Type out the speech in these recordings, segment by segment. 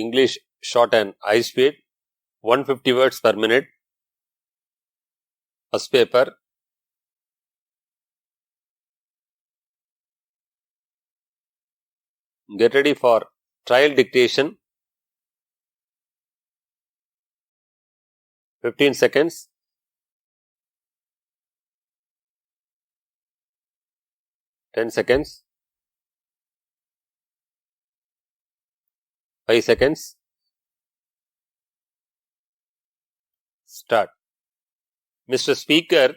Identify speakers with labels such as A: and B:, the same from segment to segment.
A: English Shorthand high speed, 150 words per minute. First paper. Get ready for trial dictation. 15 seconds. 10 seconds. 5 seconds. Start. Mr. Speaker,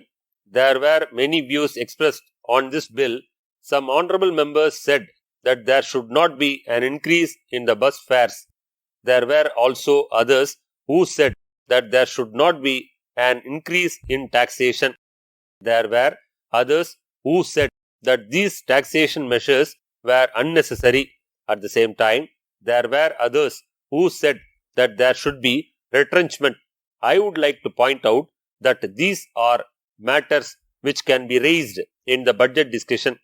A: there were many views expressed on this bill. Some honorable members said that there should not be an increase in the bus fares. There were also others who said that there should not be an increase in taxation. There were others who said that these taxation measures were unnecessary. At the same time, there were others who said that there should be retrenchment. I would like to point out that these are matters which can be raised in the budget discussion.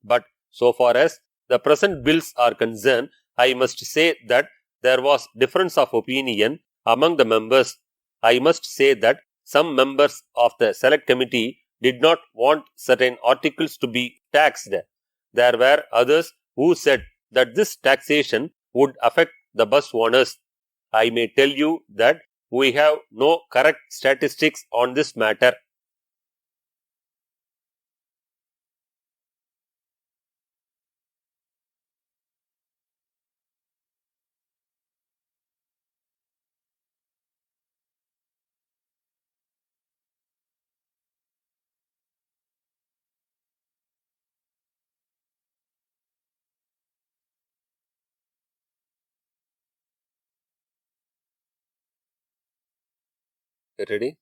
A: But so far as the present bills are concerned, I must say that there was difference of opinion among the members. I must say that some members of the select committee did not want certain articles to be taxed. There were others who said that this taxation would affect the bus owners. I may tell you that we have no correct statistics on this matter. Get ready.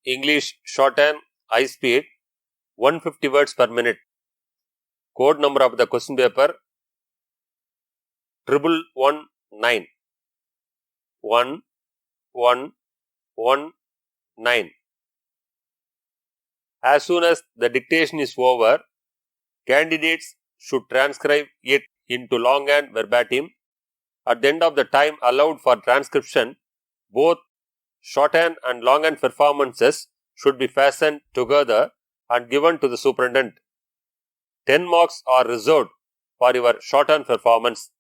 A: English Shorthand high speed, 150 words per minute. Code number of the question paper 1119. 1119. As soon as the dictation is over, candidates should transcribe it into longhand verbatim. At the end of the time allowed for transcription, both shorthand and longhand performances should be fastened together and given to the superintendent. 10 marks are reserved for your shorthand performance.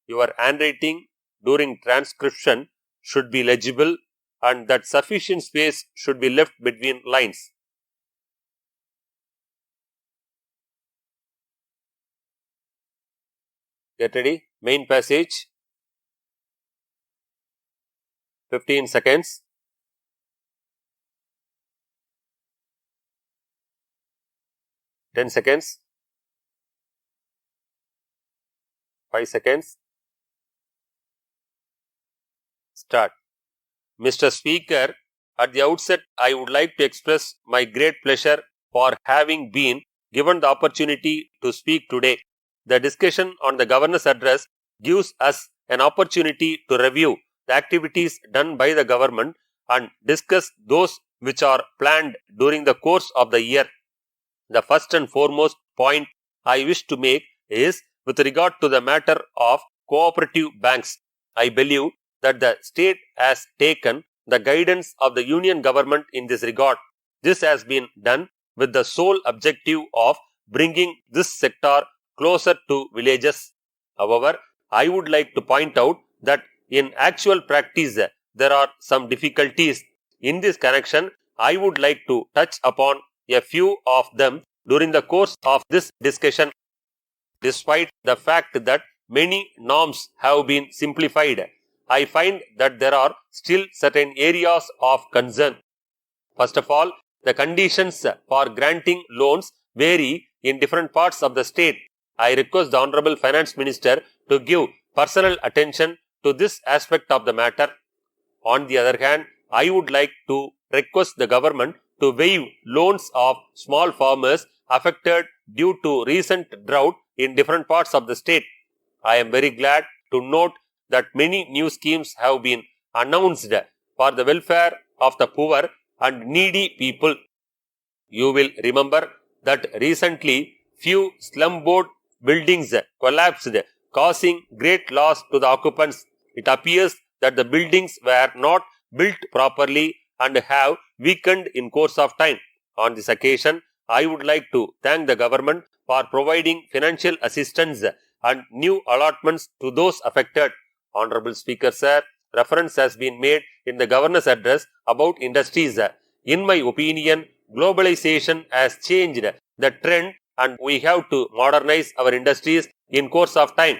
A: Your handwriting during transcription should be legible and that sufficient space should be left between lines. Get ready. Main passage. 15 seconds. 10 seconds. 5 seconds. Start. Mr. Speaker, at the outset, I would like to express my great pleasure for having been given the opportunity to speak today. The discussion on the Governor's address gives us an opportunity to review the activities done by the government and discuss those which are planned during the course of the year. The first and foremost point I wish to make is with regard to the matter of cooperative banks. I believe that the state has taken the guidance of the union government in this regard. This has been done with the sole objective of bringing this sector closer to villages. However, I would like to point out that in actual practice, there are some difficulties. In this connection, I would like to touch upon a few of them during the course of this discussion. Despite the fact that many norms have been simplified, I find that there are still certain areas of concern. First of all, the conditions for granting loans vary in different parts of the state. I request the Honorable Finance Minister to give personal attention to this aspect of the matter. On the other hand, I would like to request the government to waive loans of small farmers affected due to recent drought in different parts of the state. I am very glad to note that many new schemes have been announced for the welfare of the poor and needy people. You will remember that recently few slum board buildings collapsed, causing great loss to the occupants. It appears that the buildings were not built properly and have weakened in course of time. On this occasion, I would like to thank the government for providing financial assistance and new allotments to those affected. Honorable Speaker Sir, reference has been made in the Governor's address about industries. In my opinion, globalization has changed the trend and we have to modernize our industries in course of time.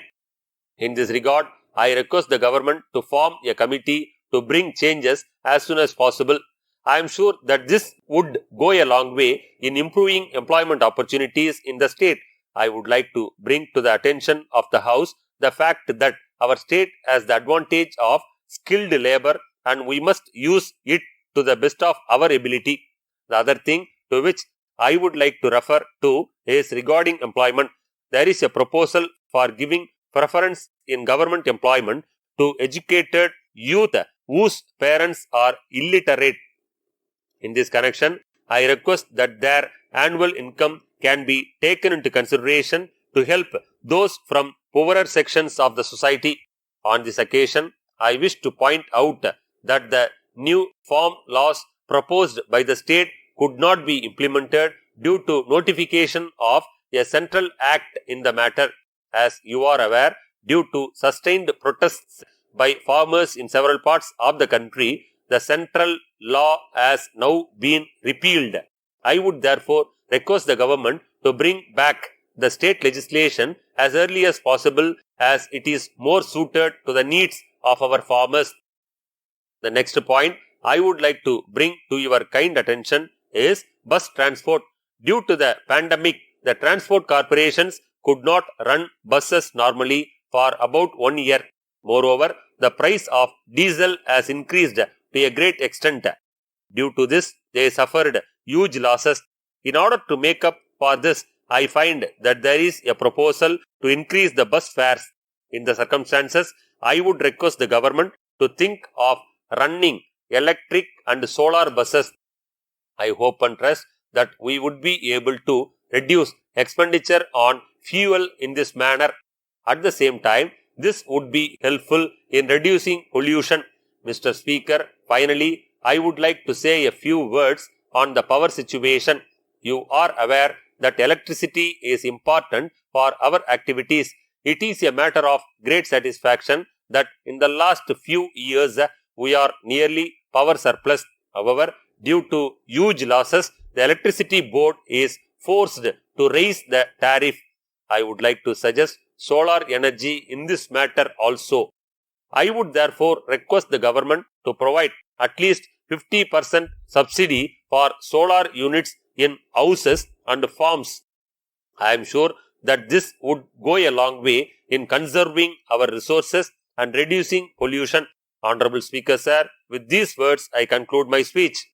A: In this regard, I request the government to form a committee to bring changes as soon as possible. I am sure that this would go a long way in improving employment opportunities in the state. I would like to bring to the attention of the House the fact that our state has the advantage of skilled labor and we must use it to the best of our ability. The other thing to which I would like to refer to is regarding employment. There is a proposal for giving preference in government employment to educated youth whose parents are illiterate. In this connection, I request that their annual income can be taken into consideration to help those from poorer sections of the society. On this occasion, I wish to point out that the new farm laws proposed by the state could not be implemented due to notification of a central act in the matter. As you are aware, due to sustained protests by farmers in several parts of the country, the central law has now been repealed. I would therefore request the government to bring back the state legislation as early as possible as it is more suited to the needs of our farmers. The next point I would like to bring to your kind attention is bus transport. Due to the pandemic, the transport corporations could not run buses normally for about 1 year. Moreover, the price of diesel has increased to a great extent. Due to this, they suffered huge losses. In order to make up for this, I find that there is a proposal to increase the bus fares. In the circumstances, I would request the government to think of running electric and solar buses. I hope and trust that we would be able to reduce expenditure on fuel in this manner. At the same time, this would be helpful in reducing pollution. Mr. Speaker, finally, I would like to say a few words on the power situation. You are aware that electricity is important for our activities. It is a matter of great satisfaction that in the last few years we are nearly power surplus. However, due to huge losses, the electricity board is forced to raise the tariff. I would like to suggest solar energy in this matter also. I would therefore request the government to provide at least 50% subsidy for solar units in houses and farms. I am sure that this would go a long way in conserving our resources and reducing pollution. Honorable Speaker Sir, with these words I conclude my speech.